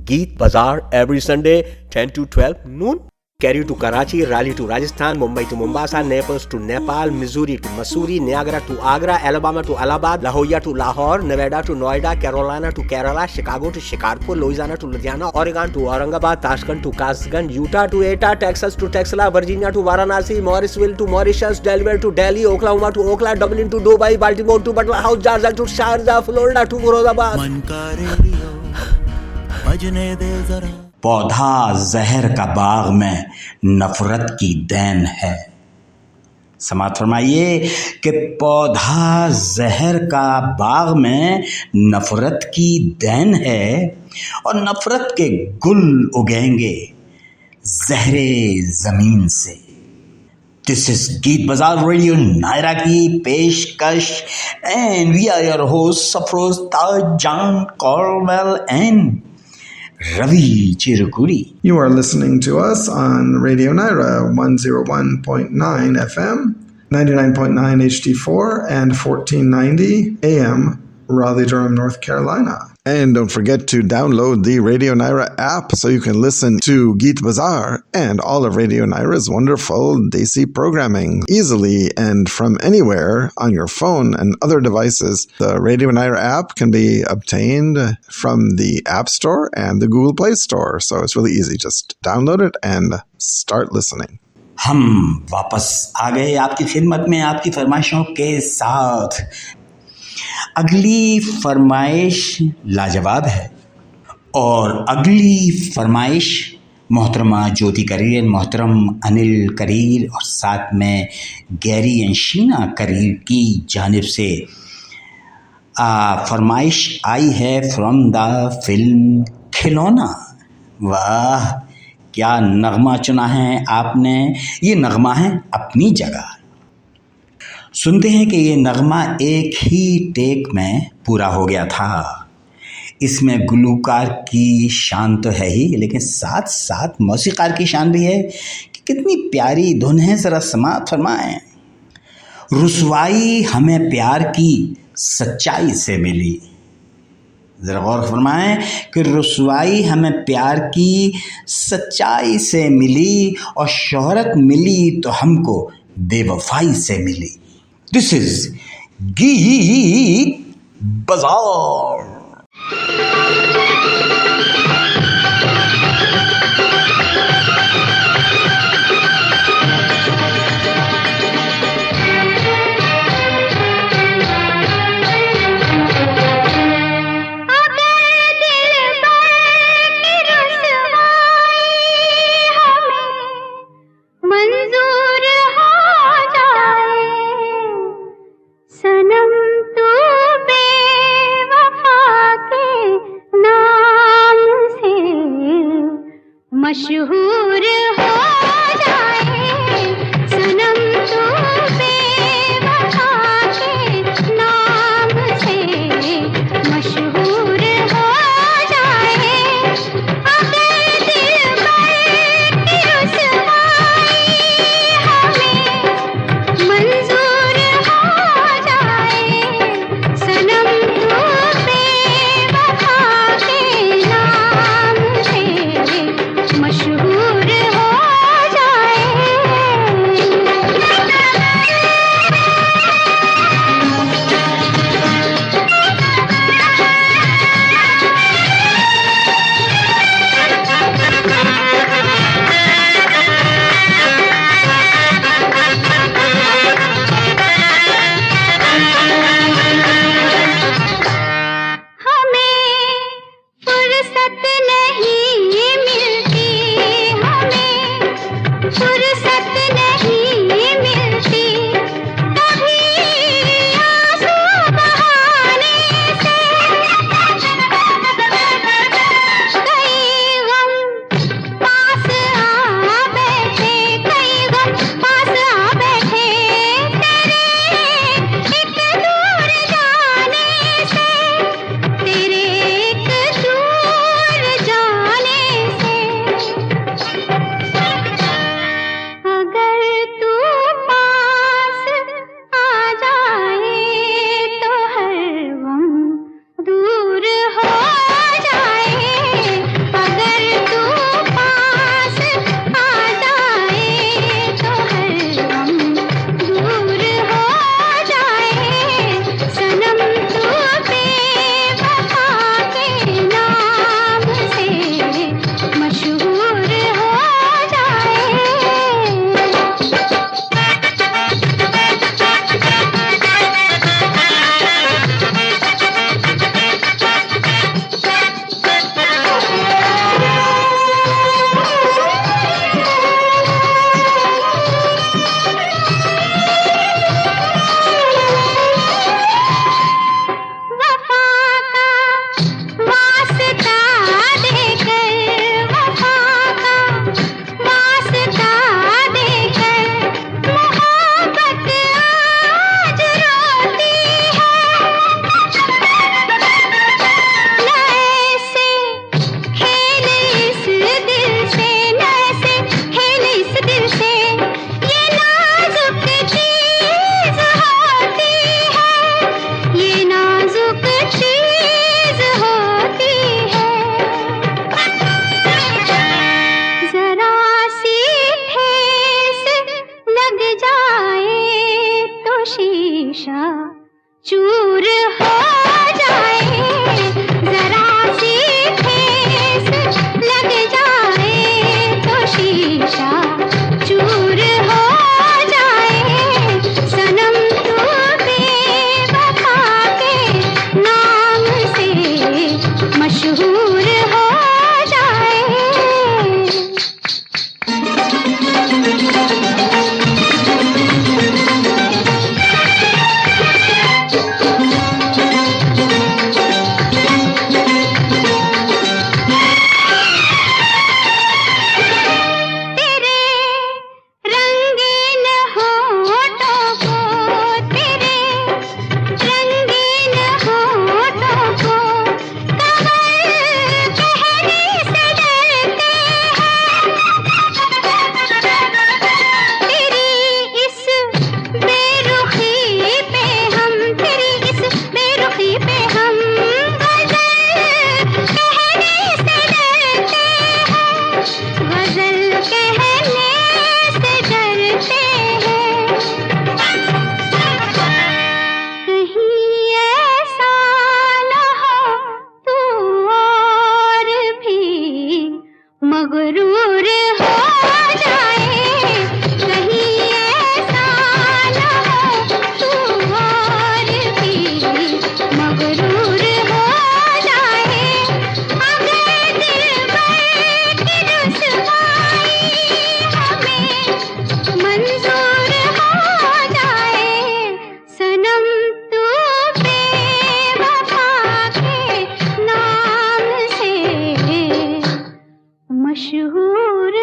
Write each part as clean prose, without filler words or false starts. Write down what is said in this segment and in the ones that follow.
Geet Bazaar every Sunday 10 to 12 noon. Carry to Karachi, Raleigh to Rajasthan, Mumbai to Mombasa, Naples to Nepal, Missouri to Missouri, Niagara to Agra, Alabama to Allahabad, La Jolla to Lahore, Nevada to Noida, Carolina to Kerala, Chicago to Shikarpur, Louisiana to Ludhiana, Oregon to Aurangabad, Tashkent to Kasganj, Utah to Eta, Texas to Texla, Virginia to Varanasi, Morrisville to Mauritius, Delaware to Delhi, Oklahoma to Oakland, Dublin to Dubai, Baltimore to Butler House, Georgia to Sharjah, Florida to Moradabad. पौधा जहर का बाग में नफरत की then है। समाअत फरमाइए कि पौधा जहर का बाग में नफरत की देन है और नफरत के गुल उगेंगे जहरे जमीन से। दिस इज गीत बाजार रेडियो नायरा की पेशकश and we are your host Safroz Taj Jan Cornwell and Ravi Chirukuri. You are listening to us on Radio Naira 101.9 FM, 99.9 HD4, and 1490 AM, Raleigh, Durham, North Carolina. And don't forget to download the Radio Naira app so you can listen to Geet Bazaar and all of Radio Naira's wonderful Desi programming easily and from anywhere on your phone and other devices. The Radio Naira app can be obtained from the App Store and the Google Play Store. So it's really easy. Just download it and start listening. हम वापस आ गए आपकी खिदमत में आपकी फरमाइशों के साथ। अगली फरमाइश लाजवाब है और अगली फरमाइश मोहतरमा ज्योति करीर, मोहतरम अनिल करीर और साथ में गैरी एंड शीना करीर की जानिब से फरमाइश आई है फ्रॉम द फिल्म खिलौना। वाह क्या नगमा चुना है आपने। ये नगमा है अपनी जगह। सुनते हैं कि ये नगमा एक ही टेक में पूरा हो गया था। इसमें गुलूकार की शान तो है ही, लेकिन साथ साथ मौसीकार की शान भी है कि कितनी प्यारी धुन है। ज़रा समाअत फरमाएं। रुसवाई हमें प्यार की सच्चाई से मिली। ज़रा गौर फरमाएं कि रुसवाई हमें प्यार की सच्चाई से मिली और शोहरत मिली तो हमको बेवफाई से मिली। This is Geet Bazaar. मशहूर हो जाए सनम तो बेवफा के नाम से मशहूर हो जाए। अगर दिल पर की रुसवाई हमें मंजूर हो जाए सनम तो बेवफा के नाम से मशहूर हो जाए। मगरूर हो जाए, कहीं ऐसा न हो तू और भी मगरूर हो जाए। अगर दिलबर की रुसवाई हमें मंजूर हो जाए, सनम तू बेवफा के नाम से मशहूर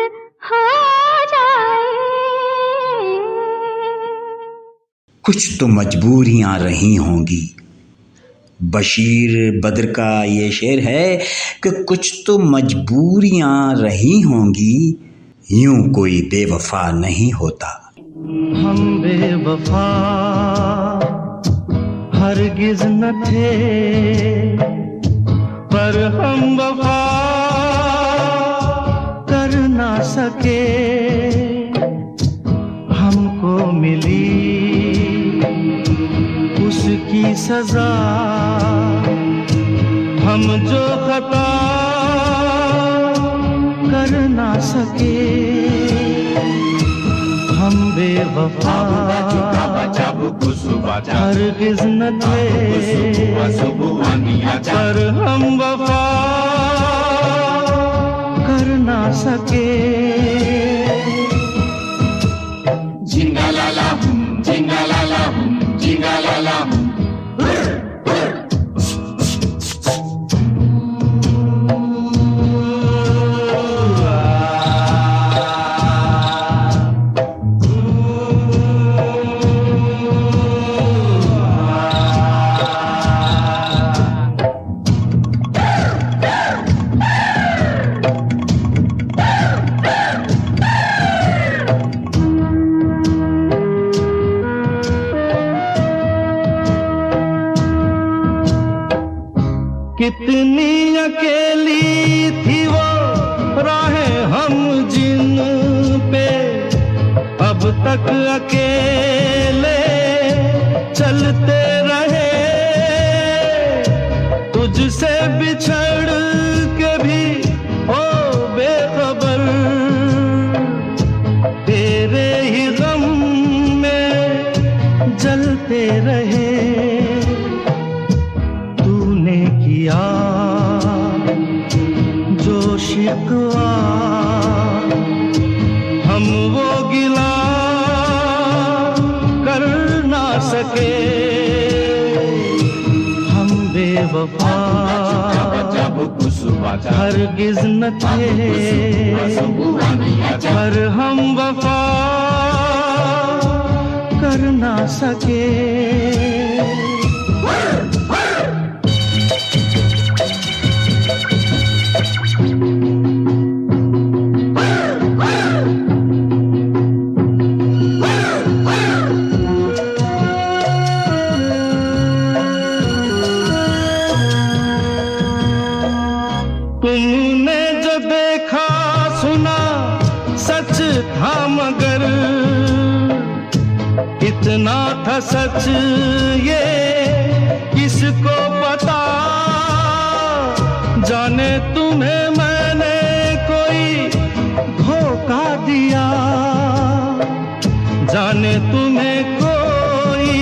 हो जाए। कुछ तो मजबूरियां रही होंगी। बशीर बद्र का ये शेर है कि कुछ तो मजबूरियां रही होंगी, यूं कोई बेवफा नहीं होता। हम बेवफा हरगिज न थे, पर हम वफा कर ना सके। हमको मिली उसकी सजा, हम जो खता कर ना सके। हम बेवफा हरगिज न थे, पर हम वफा कर ना सके। जिंगालाला हूँ, जिंगालाला हूँ, जिंगालाला हूँ। कितनी अकेली थी वो राहें हम जिन पे, अब तक अकेले चलते रहे। तुझसे बिछड़ के भी ओ बेखबर, तेरे ही गम में जलते रहे। किया जो शिकवा हम वो गिला कर ना सके। हम बेवफा हरगिज न थे, पर हम वफा कर ना सके। तुमने जो देखा सुना सच था, मगर इतना था सच ये किसको पता। जाने तुम्हें मैंने कोई धोखा दिया, जाने तुम्हें कोई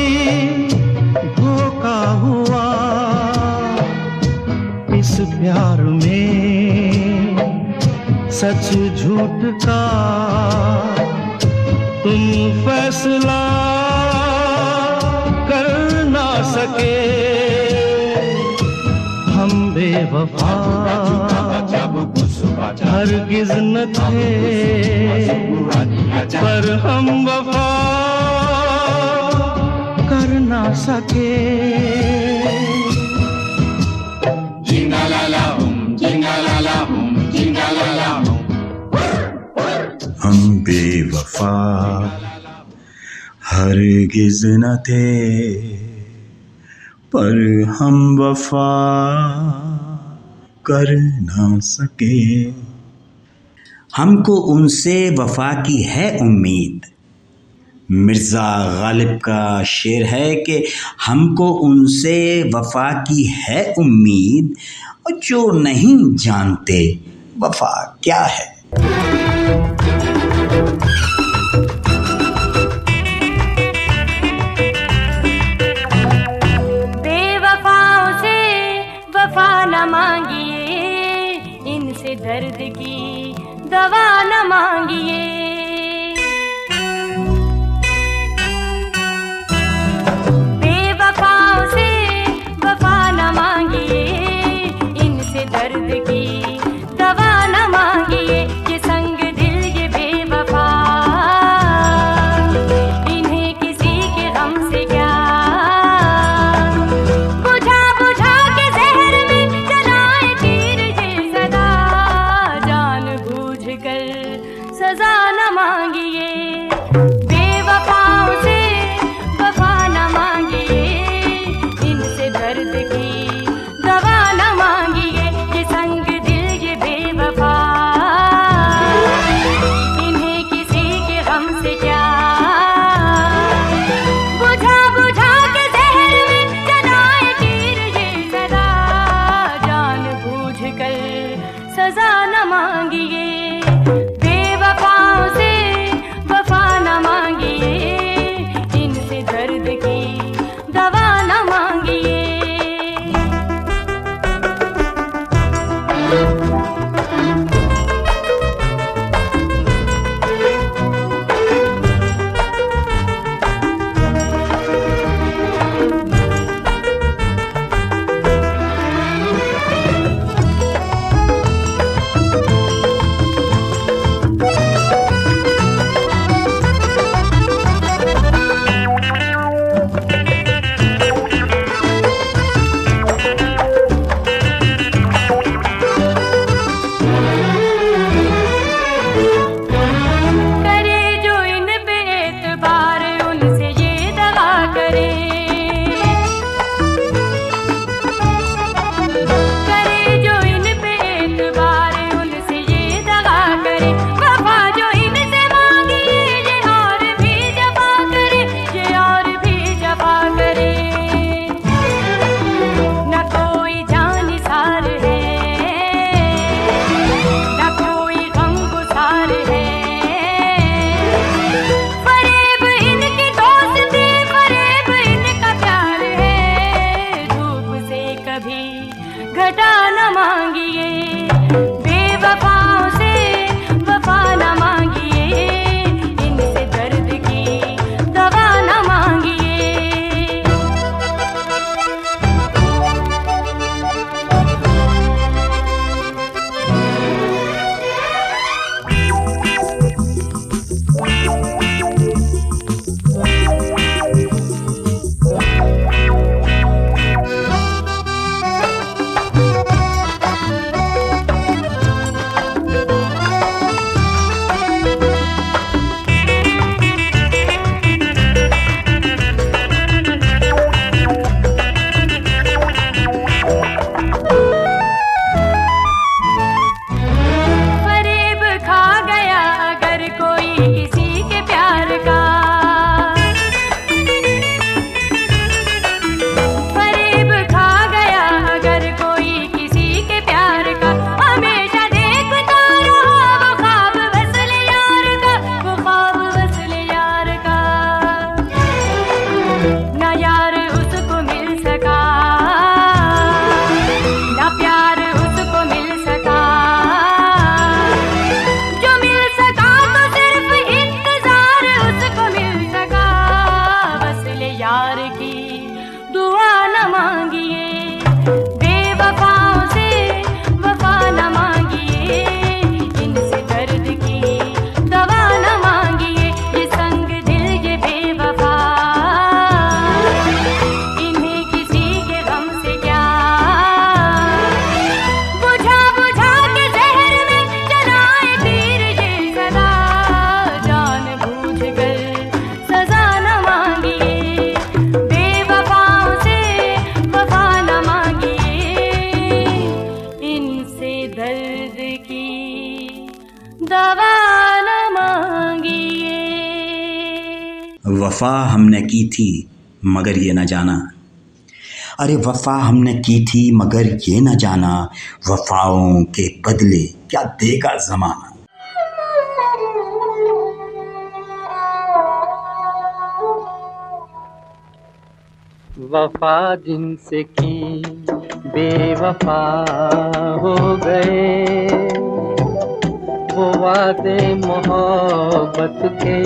धोखा हुआ। इस प्यार में सच झूठ का तुम फैसला कर ना सके। हम बेवफा हरगिज न थे, पर हम वफा कर ना सके। हम बेवफा हरगिज न थे, पर हम वफा कर ना सके। हमको उनसे वफा की है उम्मीद। मिर्ज़ा गालिब का शेर है कि हमको उनसे वफा की है उम्मीद, और जो नहीं जानते वफा क्या है। बेवफाओं से वफा न मांगिए, इनसे दर्द की दवा न मांगिए। बेवफाओं से वफा न मांगिए, इनसे दर्द की दवा न मांगिए। ये संग दिल ये बेवफा, इन्हें किसी के गम से क्या। बुझा बुझा के जहर में जलाए तीर ये सदा, जान बूझ कर सजा न मांगिए। बेवफाओं से वफा न मांगिए, इनसे दर्द की दवा न मांगिए। ये संग दिल ये बेवफा, इन्हें किसी के गम से क्या। बुझा बुझा के जहर में जलाए तीर ये सदा, जान बूझ कर सजा न मांगिए। बेवफाओं से वफा न मांगिए, इनसे दर्द की दवा न मांगिए। करे जो इन पे एतबार, उनसे ये दवा करे। करे जो इन पे एतबार, उनसे ये दवा करे। वफा जो इनसे मांगिए, ये और भी जफा करे, ये और भी जफा करे। न कोई जानिसार है, न कोई गमगुसार है। फरेब इनकी दोस्ती, फरेब इनका प्यार है। धूप से कभी घटा न मांगिए। बेवफाओं से वफा न मांगिए, इनसे दर्द की दवा न मांगिए। फरेब खा गया अगर कोई किसी के प्यार का, फरेब खा गया अगर कोई किसी के प्यार का। हमेशा देखता रहा वो ख्वाब वसल यार का, वो ख्वाब वसल यार का। ना यार उसको मिल सका, ना प्यार उसको मिल सका। जो मिल सका तो सिर्फ इंतजार उसको मिल सका। वस्ल यार की दुआ न मांगिए। बेवफाओं से वफा न मांगिए, इनसे दर्द की दवा न मांगिए। ये संग दिल ये बेवफा, इन्हें किसी के गम से क्या। बुझा बुझा के जहर में जलाए तीर ये सदा, जान बूझ कर सजा न मांगिए। बेवफाओं से वफा न मांगिए, इनसे दर्द की दवा न मांगिए। वफा हमने की थी मगर ये न जाना, अरे वफा हमने की थी मगर ये न जाना, वफाओं के बदले क्या देगा ज़माना। वफा जिनसे की बेवफा हो गए, वो वादे मोहब्बत के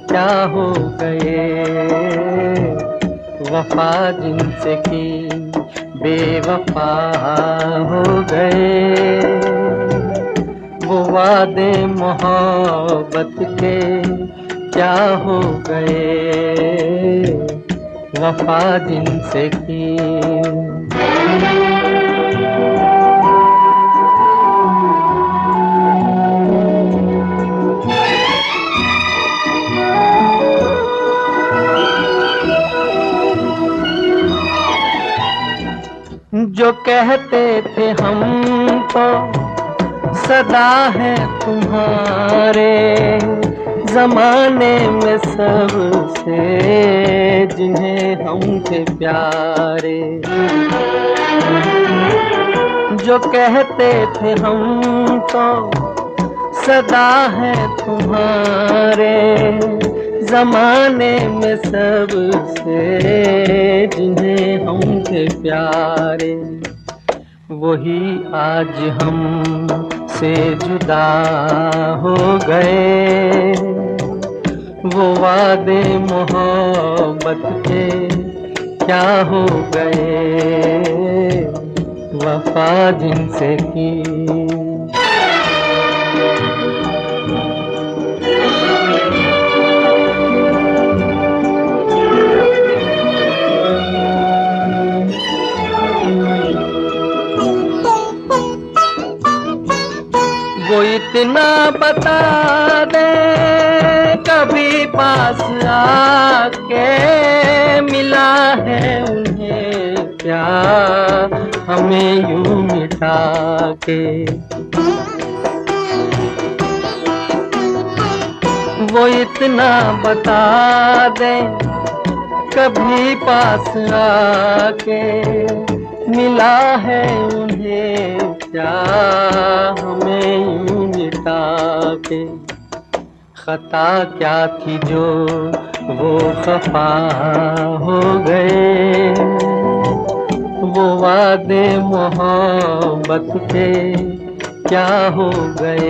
क्या हो गए। वफा जिनसे की बेवफा हो गए, वो वादे मोहब्बत के क्या हो गए। वफा जिनसे की। जो कहते थे हम तो सदा है तुम्हारे, जमाने में सबसे जिन्हें हम थे प्यारे। जो कहते थे हम तो सदा है तुम्हारे, जमाने में सबसे जिन्हें हम थे प्यारे। वही आज हम से जुदा हो गए, वो वादे मोहब्बत के क्या हो गए। वफा जिनसे की। वो इतना बता दे कभी पास आके, मिला है उन्हें प्यार हमें यूं मिटा के। वो इतना बता दे कभी पास आके, मिला है उन्हें क्या हमें यूं मिटा के। खता क्या थी जो वो खफा हो गए, वो वादे मोहब्बत के क्या हो गए।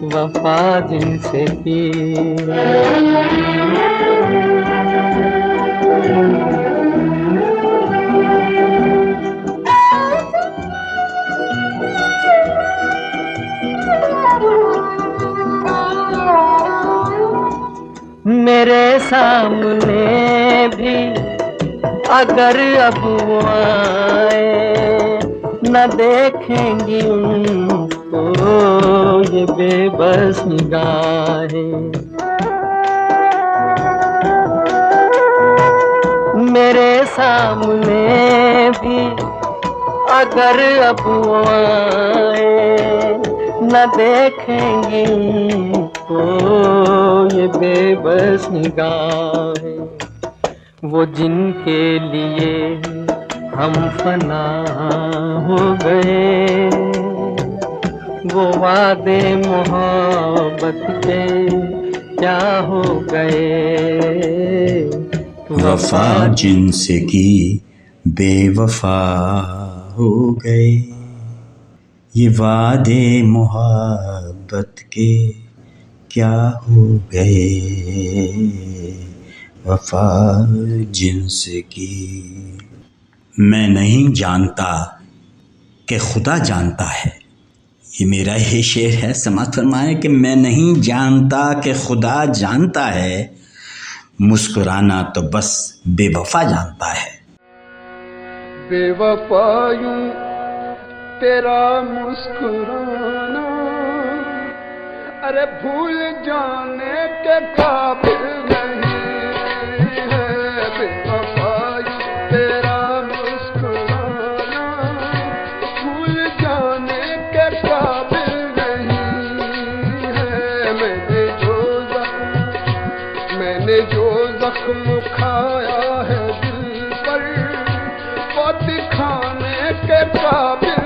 वफा जिनसे की। मेरे सामने भी अगर अब वो आए, न देखेंगी उनको ये बेबस निगाहें। मेरे सामने भी अगर अब वो आए, न देखेंगी उनको ये बेबस निगाहें। वो जिनके लिए हम फना हो गए, वो वादे मोहब्बत के क्या हो गए। वफा जिनसे की बेवफा हो गए, ये वादे मोहब्बत के क्या हो गए। वफा जिनसे की। मैं नहीं जानता कि खुदा जानता है, ये मेरा ही शेर है। समाज फरमाए कि मैं नहीं जानता कि खुदा जानता है, मुस्कुराना तो बस बेवफा जानता है। बेवफा यूं तेरा मुस्कुराना, अरे भूल जाने के काबिल नहीं है। बेवफा यूं तेरा मुस्कुराना, भूल जाने के काबिल नहीं है। मैंने जो जख्म खाया है दिल पर, वो दिखाने के काबिल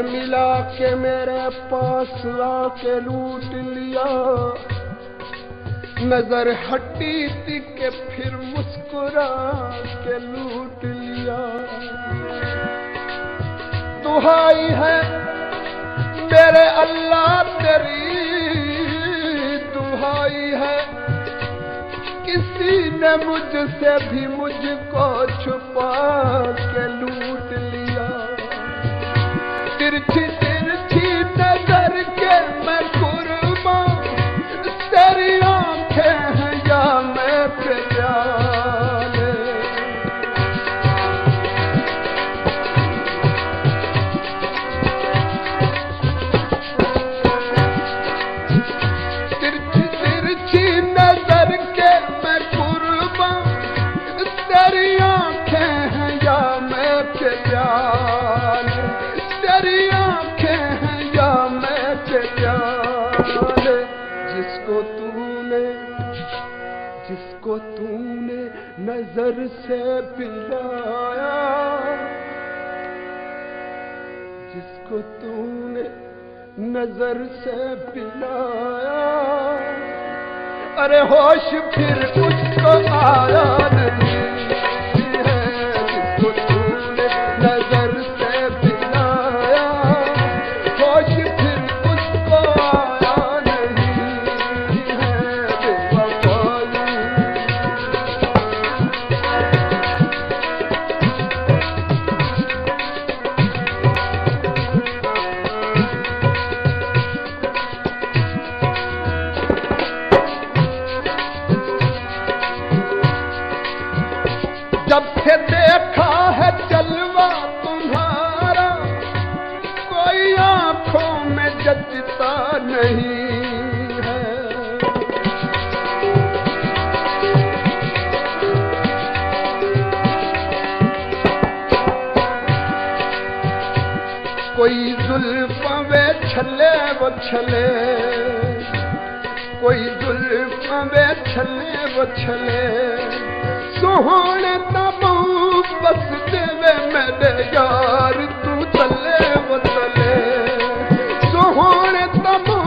मिला के मेरे पास आके लूट लिया। नजर हटी थी के फिर मुस्कुरा के लूट लिया। दुहाई है मेरे अल्लाह तेरी, दुहाई है किसी ने मुझसे भी मुझको छुपा के लूट लिया। तिरछी तिरछी नजर के मैं कुर्बान, तेरी आंखें हैं या मैं प्याले। तिरछी तिरछी नजर के मैं कुर्बान, तेरी आंखें हैं या मैं प्याले। तेरी आंखें हैं या मैं प्याले। जिसको तूने नजर से पिलाया, जिसको तूने नजर से पिलाया, अरे होश फिर उसको आया नहीं है। जिसको तूने नजर से पिलाया, होश फिर उसको आया नहीं है। बेवफाई जब से देखा है जलवा तुम्हारा, कोई आंखों में जचता नहीं है। कोई जुल्फ़ वे छले वो छले, कोई जुल्फ़ वे छले वो छले। सोहने तबू बस देवे मेरे यार, तू चले वो चले। सोहने तबू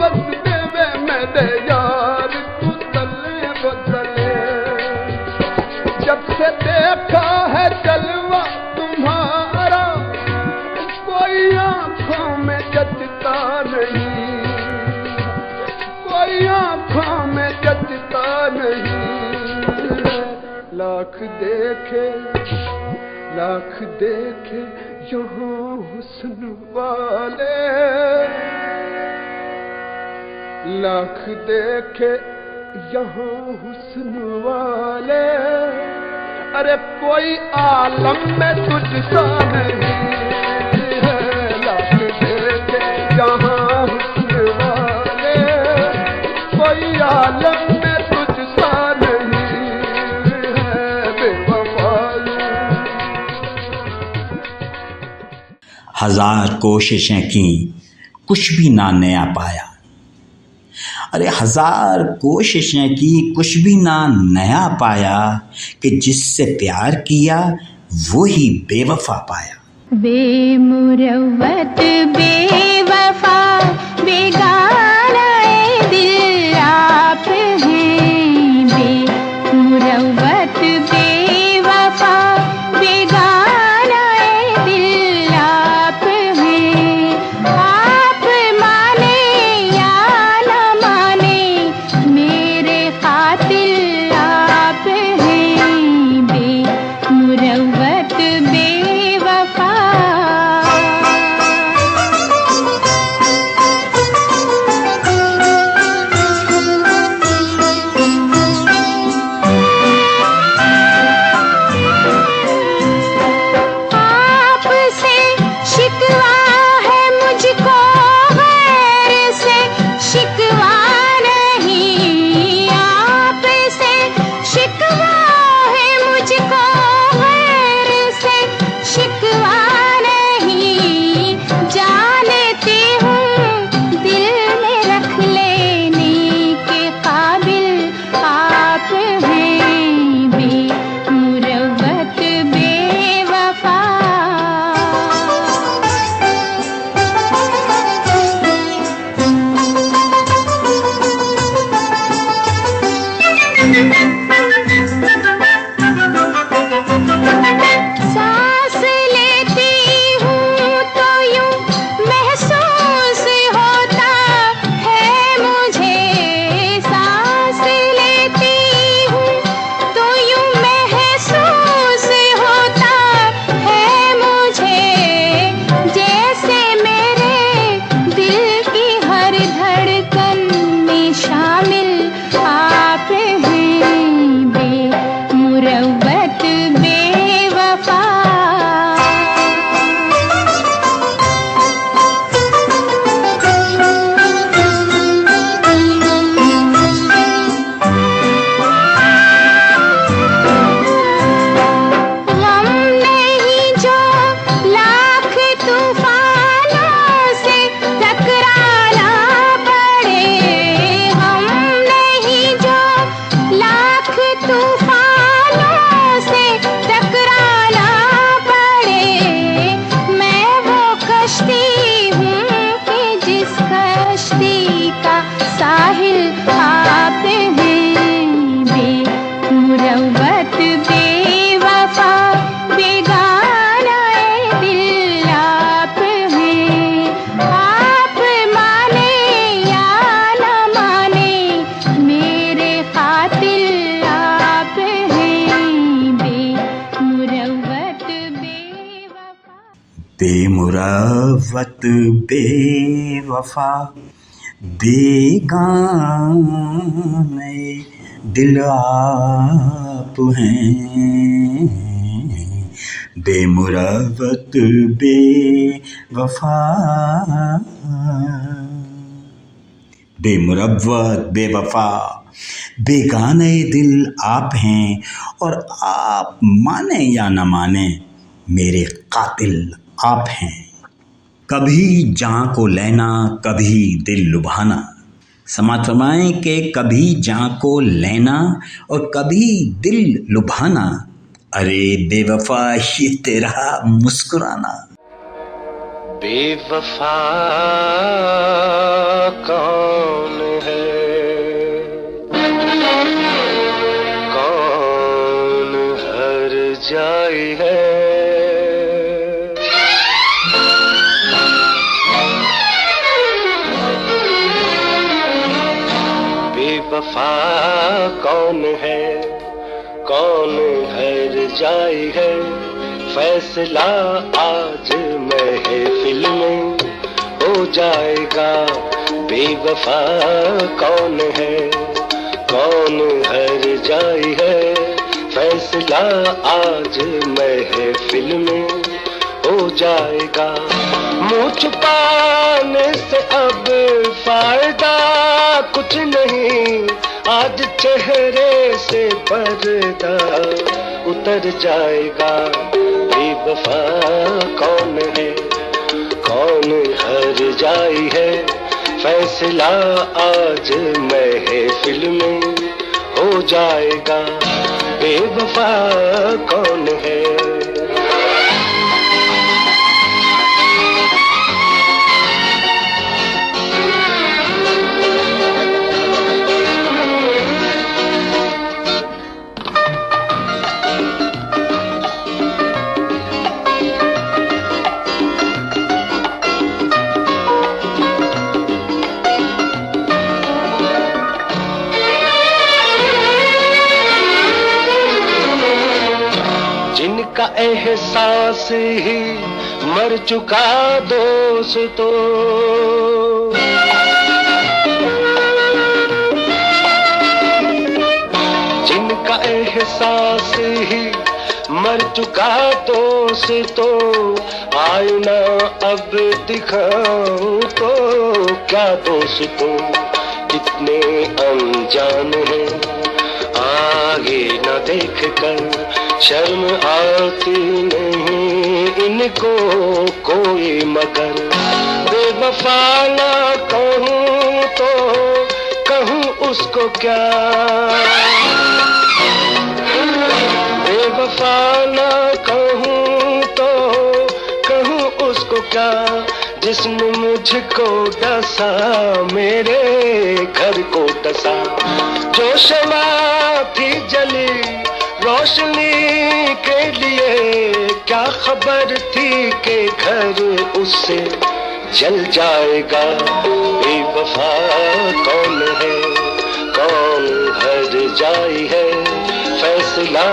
बस देवे मेरे यार, तू चले वो चले। जब से देखा है जलवा तुम्हारा, कोई आंखों में जचता नहीं, कोई आंखों में जचता नहीं। लाख देखे यहाँ हुस्न वाले, लाख देखे यहाँ हुस्न वाले, अरे कोई आलम में तुझसा नहीं है। लाख देखे यहाँ हुस्न वाले, कोई आलम में तुझसा नहीं है। बेवफाई हजार कोशिशें की कुछ भी ना नया पाया। अरे हजार कोशिशें की कुछ भी ना नया पाया, कि जिससे प्यार किया वो ही बेवफा पाया। बेमुरव्वत बेवफा बेगाना ए दिल आप हैं। बेमुरव्वत बेवफा बेगाना ए दिल आप हैं। आप माने या न माने मेरे खातिर आप हैं। बेमुरव्वत बेवफा साहिल आप हैं। बेमुरव्वत बेवफा बेगाना ए दिल आप हैं। आप माने या न माने मेरे कातिल आप हैं। बेमुरव्वत बेवफा बेमुरव्वत बेवफा बेगाने दिल आप हैं। बेमुरव्वत बेवफा बेमुरव्वत बेवफा बेगाने दिल आप हैं। और आप माने या न माने मेरे कातिल आप हैं। कभी जान को लेना कभी दिल लुभाना। समाज फरमाएं कि कभी जान को लेना और कभी दिल लुभाना। अरे बेवफा ये तेरा मुस्कुराना। बेवफा कौन है, कौन हर जाई है। बेवफा कौन है, कौन हर जाई है। फैसला आज महफिल में हो जाएगा। बेवफा कौन है, कौन हर जाई है। फैसला आज महफिल में हो जाएगा। मुँह छुपाने से अब फायदा कुछ नहीं। आज चेहरे से पर्दा उतर जाएगा। बेवफा कौन है, कौन हर जाई है। फैसला आज महफिल में हो जाएगा। बेवफा कौन है। जिनका एहसास ही मर चुका दोस्तों। जिनका एहसास ही मर चुका दोस्तों। आईना अब दिखाऊं तो क्या दोस्तों, कितने अनजान हैं। आगे न देख कर शर्म आती नहीं इनको कोई मगर। बेवफा ना कहूँ तो कहूँ उसको क्या। बेवफा ना कहूँ तो कहूँ उसको क्या। जिसने मुझको डसा मेरे घर को डसा। जो शमा थी जली रोशनी के लिए, क्या खबर थी कि घर उससे जल जाएगा। बेवफा कौन है, कौन हर जाई है। फैसला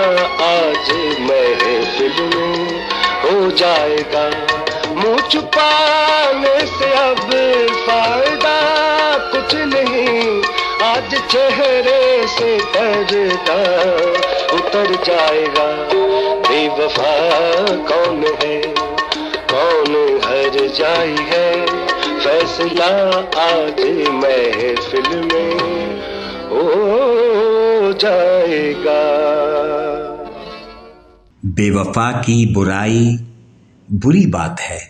आज महफिल में हो जाएगा। मुँह छुपाने से अब फायदा कुछ नहीं। आज चेहरे से पर्दा उतर जाएगा। बेवफा कौन है, कौन हर जाई है। फैसला आज महफिल में हो जाएगा। बेवफा की बुराई बुरी बात है।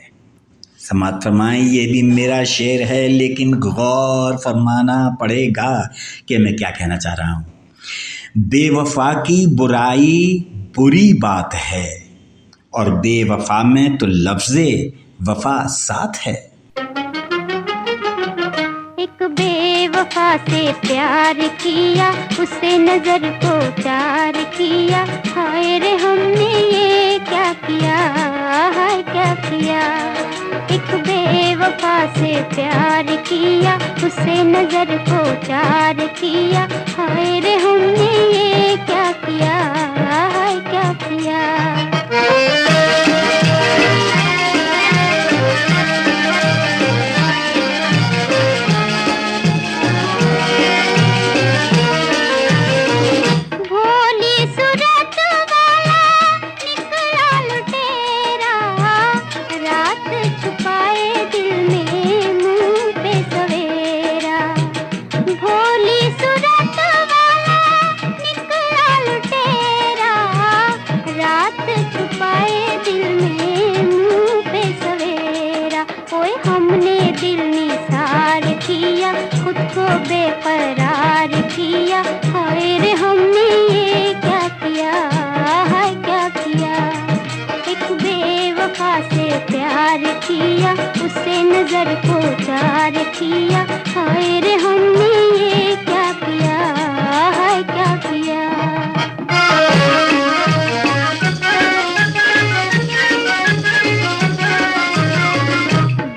समात फरमाएं ये भी मेरा शेर है, लेकिन गौर फरमाना पड़ेगा कि मैं क्या कहना चाह रहा हूँ। बेवफा की बुराई बुरी बात है और बेवफा में तो लफ्ज़े वफा साथ है। एक बेवफा बेवफा से प्यार किया, उससे नजर को चार किया, हाय रे हमने ये क्या किया, हाय क्या किया। एक बेवफा से प्यार किया, उससे नजर को चार किया, हाय रे हमने ये क्या किया, हाय क्या किया। खुद को बेकरार किया, हाय रे हमने ये क्या किया, हाय क्या किया। एक बेवफा से प्यार किया, उससे नजर को चार किया, हाय रे हमने ये क्या किया, हाय क्या किया।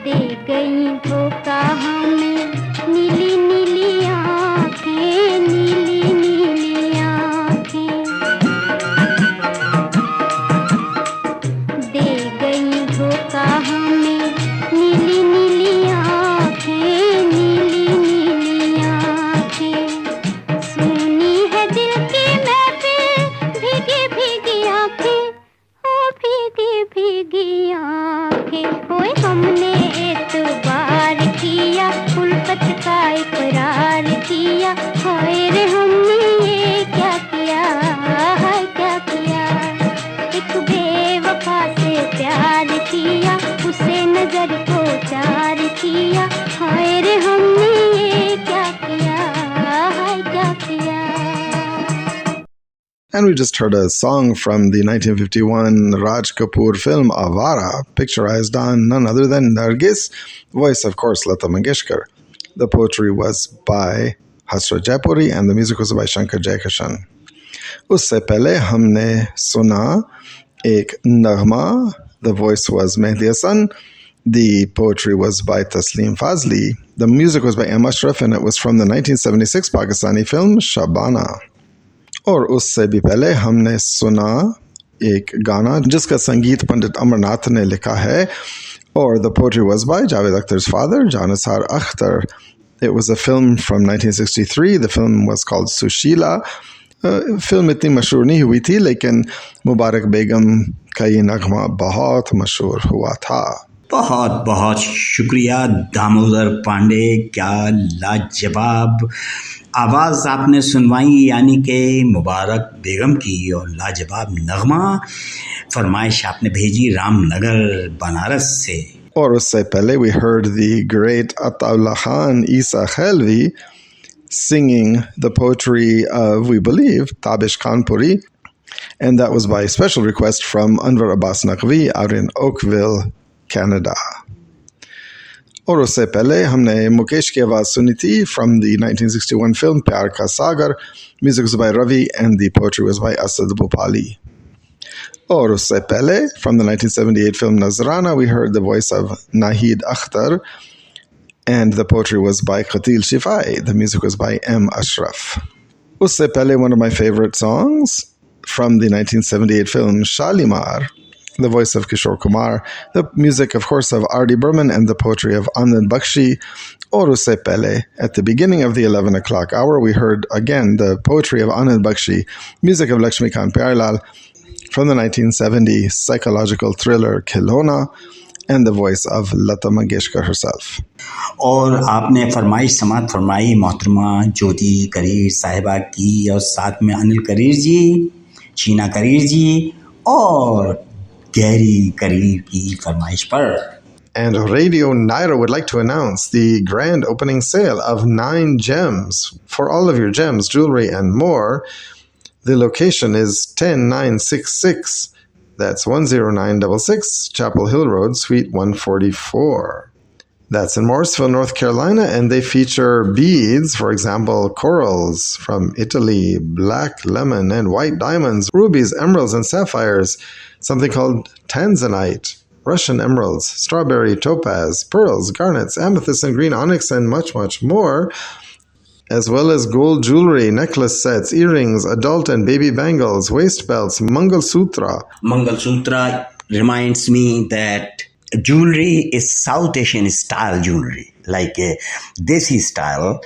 दे गई धोखा हमें नीली नीली आँखें, नीली नीली आँखें। दे गई धोखा हमें नीली नीली आँखें, नीली नीली आँखें। सुनी है दिल की महफिल, भीगी भीगी आँखें, ओ भीगी भीगी आँखें। ओए हमने एतबार किया, उल्फत का इकरार किया, हाय रे हमने ये क्या किया, हाय क्या किया। एक बेवफा से प्यार किया, उसे नजर को चार किया, हाय रे हमने ये क्या किया, हाय क्या किया। And we just heard a song from the 1951 Raj Kapoor film Avara, picturized on none other than Nargis, voice of course Lata Mangeshkar. The poetry was by Hasrat Jaipuri and the music was by Shankar Jaikishan. Usse pehle humne suna ek naghma, the voice was Mehdi Hasan, the poetry was by Taslim Fazli, the music was by M. Ashraf and it was from the 1976 Pakistani film Shabana. और उससे भी पहले हमने सुना एक गाना जिसका संगीत पंडित अमरनाथ ने लिखा है और the poetry was by Javed Akhtar's father, Janisar Akhtar. It was a film from 1963. The film was called Sushila. Film इतनी मशहूर नहीं हुई थी लेकिन मुबारक बेगम का ये नगमा बहुत मशहूर हुआ था। बहुत बहुत शुक्रिया दामोदर पांडे, क्या लाजवाब आवाज़ आपने सुनवाई, यानी कि मुबारक बेगम की और लाजवाब नगमा फरमाइश आपने भेजी रामनगर बनारस से। और उससे पहले we heard the great Ataullah Khan Isa Khelvi singing the poetry of, we believe, Tabish Khanpuri, and that was by special request from Anwar Abbas Naqvi out in Oakville, Canada. और उससे पहले हमने मुकेश की आवाज़ सुनी थी from the 1961 film Pyar Ka Sagar, music was by Ravi and the poetry was by Asad Bhopali. और उससे पहले from the 1978 film Nazrana we heard the voice of Nahid Akhtar and the poetry was by Qatil Shifai, the music was by M. Ashraf. उससे पहले one of my favorite songs from the 1978 film Shalimar, the voice of Kishore Kumar, the music, of course, of R.D. Burman, and the poetry of Anand Bakshi. Or usse pehle, at the beginning of the 11 o'clock hour, we heard again the poetry of Anand Bakshi, music of Lakshmikant Pyarelal, from the 1970 psychological thriller Khilona, and the voice of Lata Mangeshkar herself. और आपने फरमाइश समात फरमाई मोहतरमा ज्योति करीर साहिबा की और साथ में अनिल करीर जी, शीना करीर जी और गैरी करीर की फरमाइश पर। And Radio Naira would like to announce the grand opening sale of 9 gems for all of your gems, jewelry, and more. The location is 10966. That's 10966 Chapel Hill Road, Suite 144. That's in Morrisville, North Carolina, and they feature beads, for example, corals from Italy, black lemon and white diamonds, rubies, emeralds, and sapphires, something called tanzanite, Russian emeralds, strawberry, topaz, pearls, garnets, amethyst, and green onyx, and much, much more, as well as gold jewelry, necklace sets, earrings, adult and baby bangles, waist belts, Mangal Sutra. Mangal Sutra reminds me that jewelry is South Asian style jewelry, like Desi style.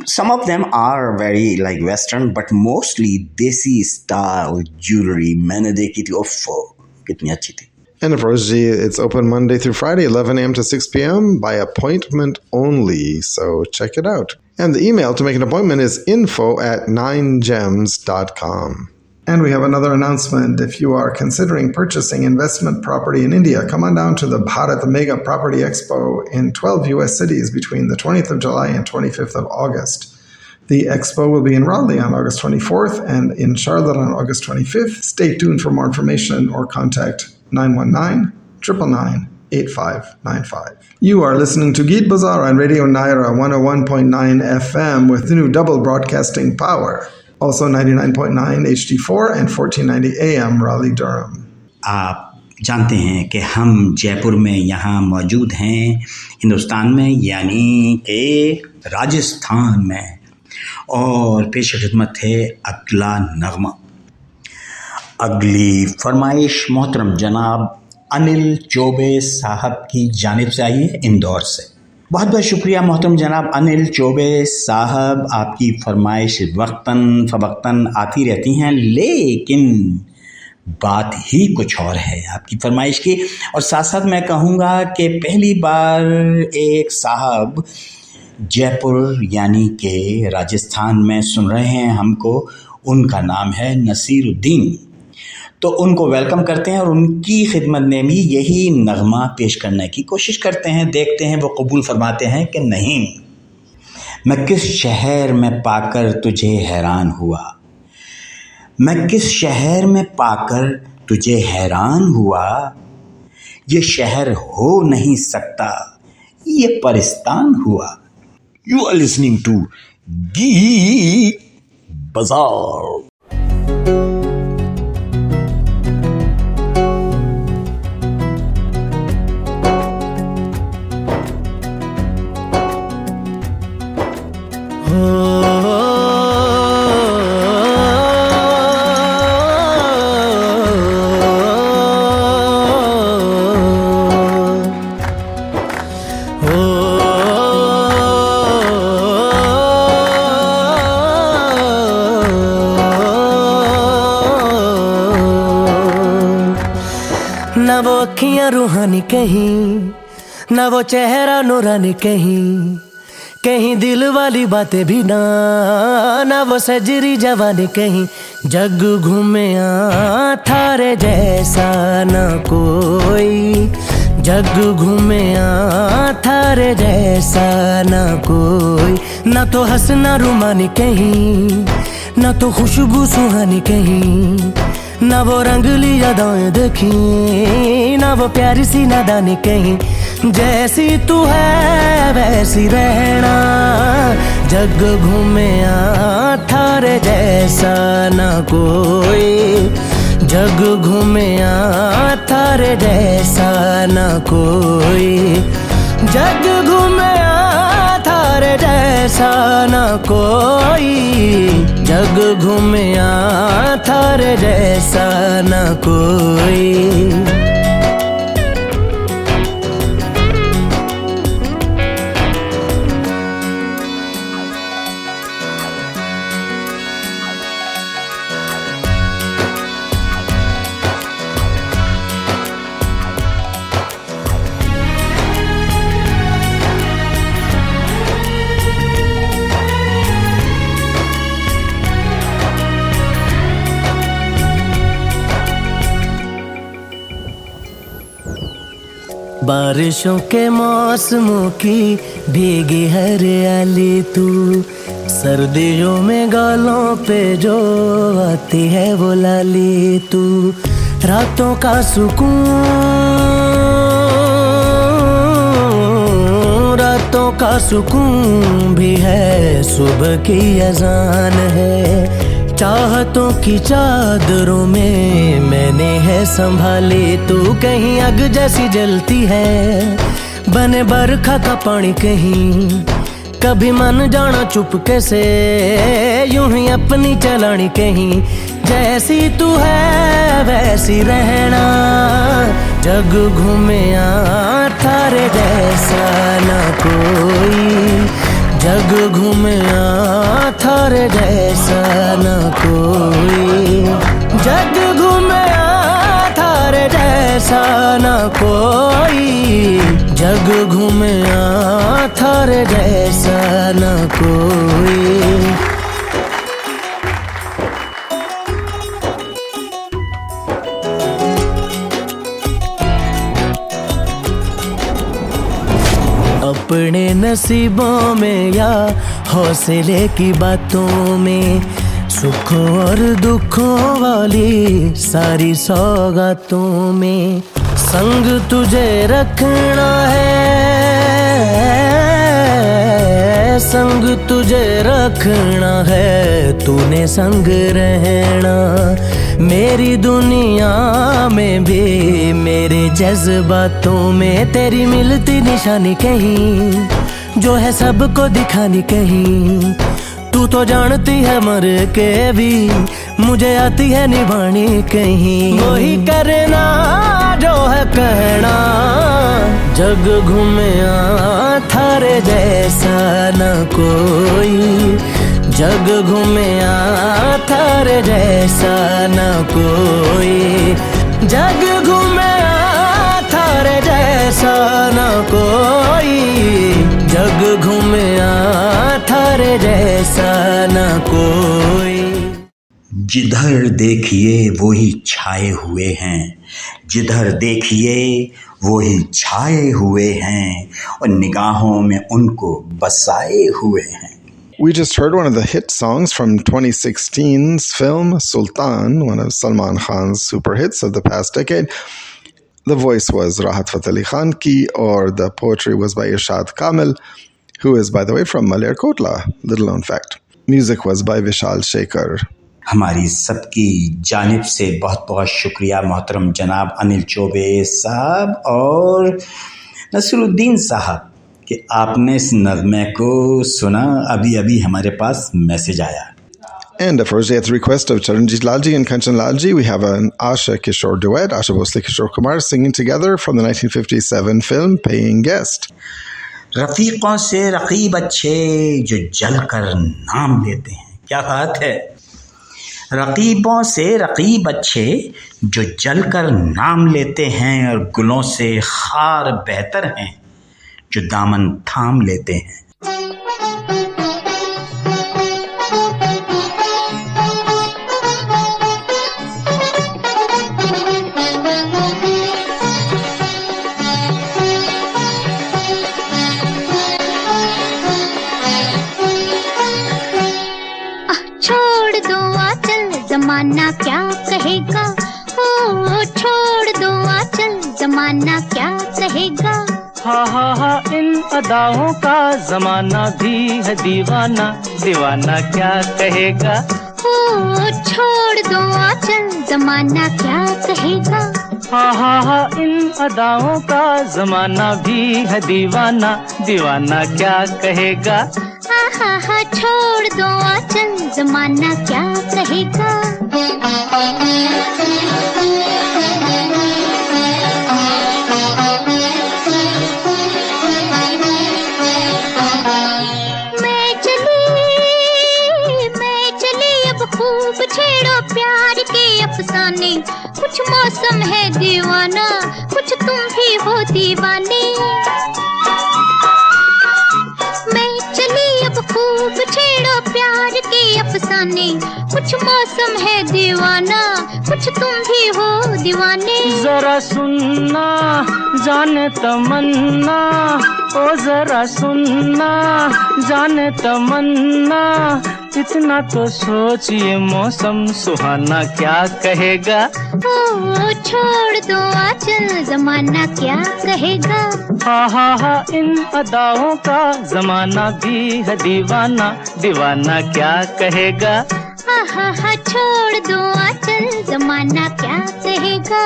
Some of them are very like Western, but mostly Desi style jewelry. मैंने देखी थी, ओफो कितनी अच्छी थी. And of course, it's open Monday through Friday, 11 a.m. to 6 p.m. by appointment only. So check it out. And the email to make an appointment is info@9gems.com. And we have another announcement. If you are considering purchasing investment property in India, come on down to the Bharat Mega Property Expo in 12 U.S. cities between the 20th of July and 25th of August. The expo will be in Raleigh on August 24th and in Charlotte on August 25th. Stay tuned for more information or contact 919-999-8595. You are listening to Geet Bazaar on Radio Naira 101.9 FM with the new double broadcasting power. Also 99.9 HD4 and 1490 AM Raleigh Durham. आप जानते हैं कि हम जयपुर में यहाँ मौजूद हैं, हिंदुस्तान में यानी कि राजस्थान में, और पेश खिदमत है अगला नगमा. अगली फरमाइश मोहतरम जनाब अनिल चौबे साहब की जानिब से आई है, इंदौर से. बहुत बहुत शुक्रिया मोहतरम जनाब अनिल चौबे साहब. आपकी फरमाइश वक्तन फ़वक्तन आती रहती हैं, लेकिन बात ही कुछ और है आपकी फरमाइश की. और साथ साथ मैं कहूँगा कि पहली बार एक साहब जयपुर यानी कि राजस्थान में सुन रहे हैं हमको. उनका नाम है नसीरुद्दीन. तो उनको वेलकम करते हैं और उनकी खिदमत में भी यही नगमा पेश करने की कोशिश करते हैं. देखते हैं वो कबूल फरमाते हैं कि नहीं. मैं किस शहर में पाकर तुझे हैरान हुआ, मैं किस शहर में पाकर तुझे हैरान हुआ, ये शहर हो नहीं सकता, ये परिस्तान हुआ. You are listening to Geet Bazaar. ना वो अखियां रूहानी कहीं, ना वो चेहरा नूरानी कहीं, कहीं दिल वाली बातें भी ना, ना वो सजरी जवानी कहीं. जग घूमे थारे जैसा ना कोई, जग घूमे थारे जैसा ना कोई. ना तो हंसना रूमानी कहीं, ना तो खुशबू सुहानी कहीं, ना वो रंगली यादें देखी, ना वो प्यारी सी नादानी कहीं. जैसी तू है वैसी रहना, जग घूमे थारे जैसा ना कोई, जग घूमे थारे जैसा ना कोई, जग घूमे थारे जैसा ना कोई, जग घूमे थारे जैसा ना कोई. बारिशों के मौसमों की भीगी हरियाली तू, सर्दियों में गालों पे जो आती है वो लाली तू, रातों का सुकून रातों का सुकून भी है, सुबह की अजान है। चाहतों की चादरों में मैंने है संभाली, तू कहीं आग जैसी जलती है, बने बरखा का पानी कहीं। कभी मन जाना चुपके से, यूं ही अपनी चलानी कहीं। जैसी तू है वैसी रहना, जग घूमे थारे जैसा ना कोई। जग घूमे थारे जैसा ना कोई। जग घूमे थारे जैसा ना कोई। जग घूमे थारे जैसा ना कोई। अपने नसीबों में या हौसले की बातों में, सुखों और दुखों वाली सारी सौगातों में संग तुझे रखना है, संग तुझे रखना है। तूने संग रहना मेरी दुनिया में भी, मेरे जज्बातों में तेरी मिलती निशानी कहीं, जो है सबको दिखानी कहीं। तू तो जानती है मर के भी, मुझे आती है निभानी कहीं। वही करना जो है कहना, जग घूमे थारे जैसा न कोई। जग घूमे थारे जैसा न कोई। जग घूमे थारे जैसा न कोई। जग घूमे थारे जैसा न कोई। जिधर देखिए वो ही छाए हुए हैं, जिधर देखिए वो ही छाए हुए हैं, और निगाहों में उनको बसाए हुए हैं। We just heard one of the hit songs from 2016's film Sultan, one of Salman Khan's super hits of the past decade. The voice was Rahat Fateh Ali Khan ki, or the poetry was by Irshad Kamil, who is, by the way, from Malerkotla, little known fact. Music was by Vishal Shekhar. हमारी सबकी जानिब से बहुत बहुत शुक्रिया मोहतरम जनाब अनिल चौबे साहब और नसीरुद्दीन साहब कि आपने इस नगमे को सुना। अभी अभी हमारे पास मैसेज आया। And of course, at the request of Charanjit Lalji and Kanchan Lalji, we have an Asha Kishore duet, Asha Bhosle Kishore Kumar singing together from the 1957 film Paying Guest. रफ़ीक़ों से रक़ीब अच्छे जो जल कर नाम लेते हैं। क्या बात है। रक़ीबों से रक़ीब अच्छे जो जल कर नाम लेते हैं, और गुलों से खार बेहतर हैं जो दामन थाम लेते हैं। छोड़ दो आंचल जमाना क्या कहेगा, ओ छोड़ दो आंचल जमाना क्या कहेगा। हा इन अदाओं का जमाना भी है दीवाना, दीवाना क्या कहेगा। ओ छोड़ दो आंचल जमाना क्या कहेगा। हा इन अदाओं का जमाना भी है दीवाना, दीवाना क्या कहेगा। हा छोड़ दो आंचल जमाना क्या कहेगा। मैं चली अब खूब छेड़ो प्यार के अफसाने, कुछ मौसम है दीवाना, कुछ तुम भी हो दीवाने। खूब छेड़ो प्यार के अफसाने, कुछ मौसम है दीवाना, कुछ तुम भी हो दीवाने। जरा सुनना जाने तमन्ना, ओ जरा सुनना जाने तमन्ना, इतना तो सोच ये मौसम सुहाना क्या कहेगा। ओ छोड़ दो आंचल ज़माना क्या कहेगा। हा इन अदाओं का ज़माना भी है दीवाना, दीवाना क्या कहेगा। हा छोड़ दो आंचल ज़माना क्या कहेगा।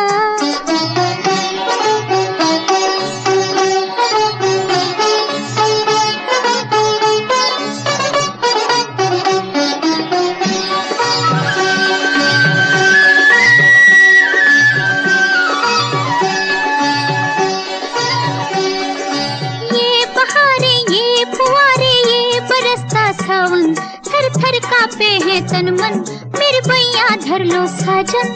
थर थर कांपे हैं तन मन, मेरे बैया धर लो साजन।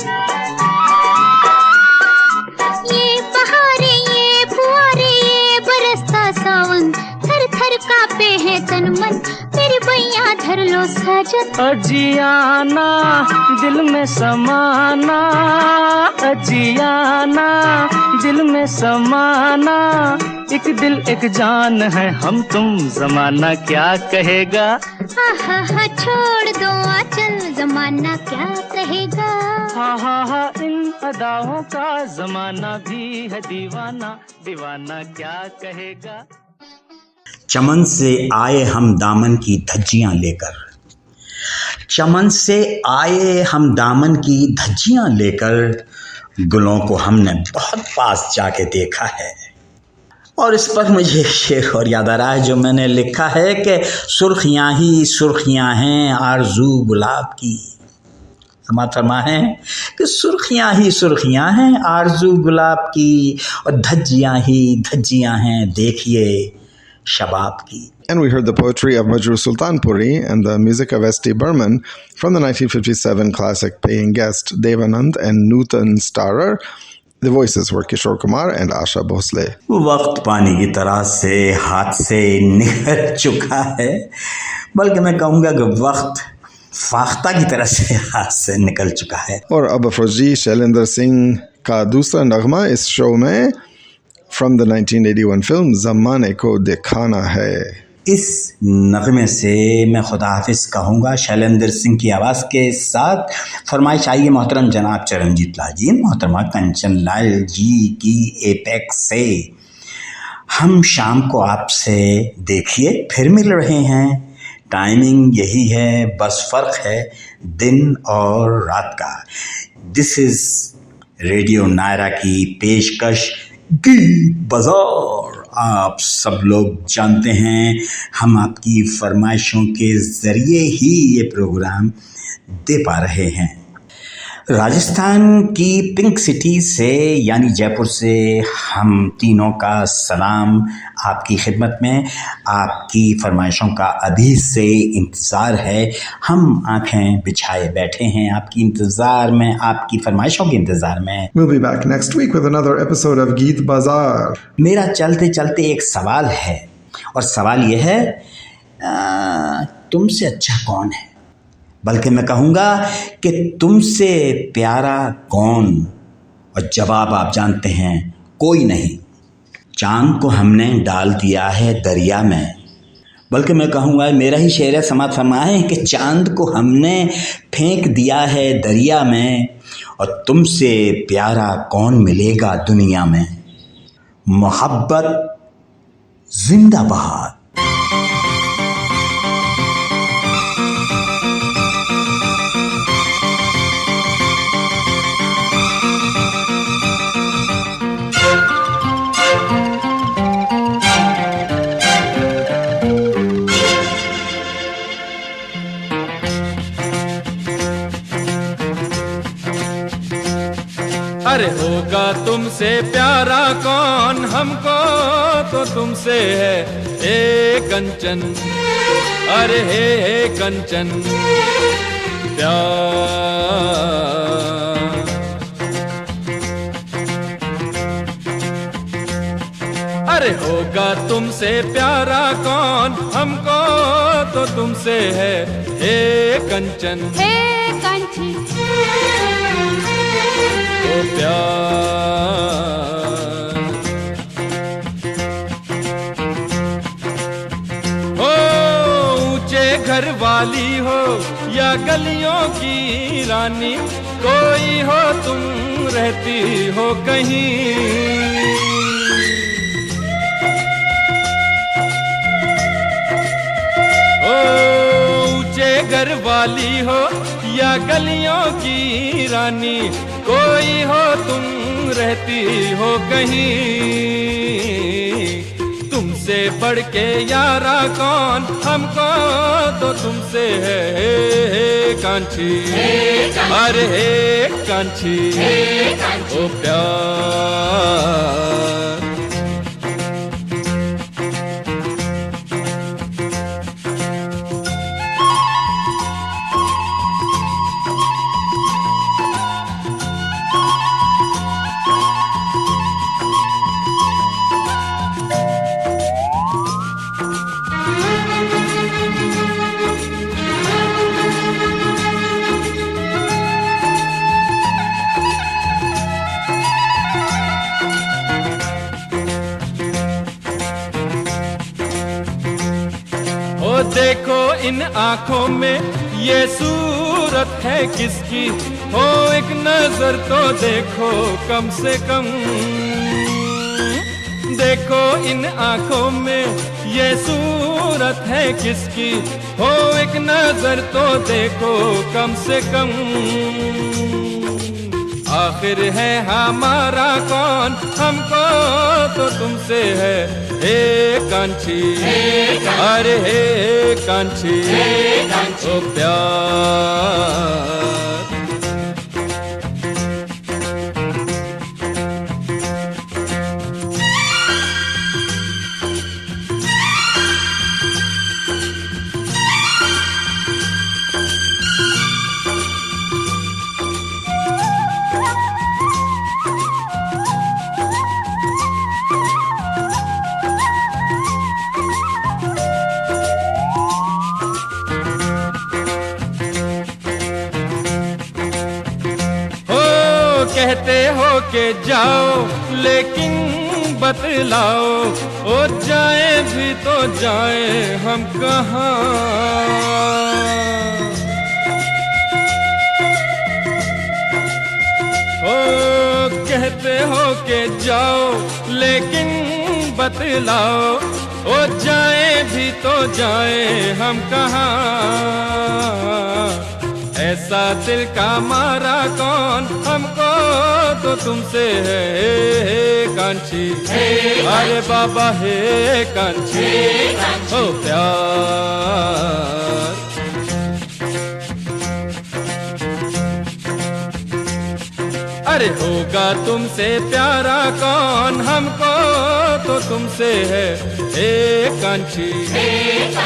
ये बहारे ये फुआरे ये बरसता सावन, थर थर कांपे हैं तन मन, मेरे बैया धर लो साजन। अजियाना दिल में समाना, अजियाना दिल में समाना, एक दिल एक जान है हम तुम, ज़माना क्या कहेगा। हा छोड़ दो आंचल ज़माना क्या कहेगा। हा इन अदाओं का ज़माना भी है दीवाना, दीवाना क्या कहेगा। चमन से आए हम दामन की धज्जियां लेकर, चमन से आए हम दामन की धज्जियां लेकर, गुलों को हमने बहुत पास जाके देखा है। और इस पर मुझे एक शेर और याद आ रहा है जो मैंने लिखा है कि सुर्खियाँ ही सुर्खियाँ हैं आरज़ू गुलाब की। समात फरमा है कि सुर्खियाँ ही सुर्खियाँ हैं आरज़ू गुलाब की, और धज्जियाँ ही धज्जियाँ हैं देखिए शबाब की। And we heard the poetry of Majrooh Sultanpuri and the music of S.T. Burman from the 1957 classic Paying Guest, Devanand and Nutan Starer. The voices were Kishore Kumar and Asha Bhosle. वक्त पानी की तरह से हाथ से निकल चुका है, बल्कि मैं कहूँगा कि वक्त फाख्ता की तरह से हाथ से निकल चुका है। और अब अफरोजी शैलेंद्र सिंह का दूसरा नगमा इस शो में from the 1981 film ज़माने को दिखाना है। इस नगमे से मैं खुदा हाफिज़ कहूँगा शैलेंद्र सिंह की आवाज़ के साथ। फरमाइश आई है मोहतरम जनाब चरणजीत लाल जी, मोहतरमा कंचन लाल जी की एपेक्स से। हम शाम को आपसे देखिए फिर मिल रहे हैं, टाइमिंग यही है, बस फ़र्क है दिन और रात का। दिस इज़ रेडियो नायरा की पेशकश गीत बाज़ार। आप सब लोग जानते हैं हम आपकी फरमाइशों के ज़रिए ही ये प्रोग्राम दे पा रहे हैं। राजस्थान की पिंक सिटी से यानी जयपुर से हम तीनों का सलाम आपकी खिदमत में। आपकी फरमाइशों का अभी से इंतज़ार है, हम आंखें बिछाए बैठे हैं आपकी इंतज़ार में, आपकी फरमाइशों के इंतज़ार में। We'll be back next week with another episode of Geet Bazaar. मेरा चलते चलते एक सवाल है, और सवाल ये है तुमसे अच्छा कौन है, बल्कि मैं कहूँगा कि तुमसे प्यारा कौन, और जवाब आप जानते हैं कोई नहीं। चाँद को हमने डाल दिया है दरिया में, बल्कि मैं कहूँगा मेरा ही शेर है, समात फरमाए कि चाँद को हमने फेंक दिया है दरिया में, और तुमसे प्यारा कौन मिलेगा दुनिया में। मोहब्बत जिंदाबाद। अरे होगा तुमसे प्यारा कौन, हमको तो तुमसे है ए कंचन, अरे हे कंचन प्यार। अरे होगा तुमसे प्यारा कौन, हमको तो तुमसे है हे कंचन, हे कंचन प्यार। हो ऊंचे घर घर वाली हो या गलियों की रानी, कोई हो तुम रहती हो कहीं। ऊंचे घर वाली हो या गलियों की रानी, कोई हो तुम रहती हो कहीं। तुमसे बढ़ के यारा कौन, हमको तो तुमसे है कांची। अरे हे कांची, ओ प्यार। देखो इन आंखों में ये सूरत है किसकी, हो एक नजर तो देखो कम से कम। देखो इन आंखों में ये सूरत है किसकी, हो एक नजर तो देखो कम से कम। आखिर है हमारा कौन, हमको तो तुमसे है हे कांची। अरे हे कांची, ओ प्यार। कहते हो के जाओ लेकिन बतलाओ, ओ जाए भी तो जाए हम कहाँ। ओ कहते हो के जाओ लेकिन बतलाओ, ओ जाए भी तो जाए हम कहाँ। ऐसा दिल का मारा कौन, हमको तो तुमसे है कांची। अरे बाबा हे कांची, ओ प्यार। अरे होगा तुमसे प्यारा कौन, हमको तो तुमसे है कांची।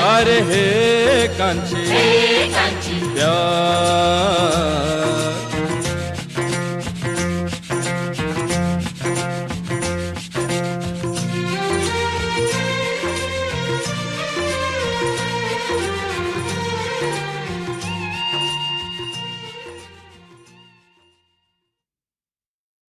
अरे हे कांची, प्यार।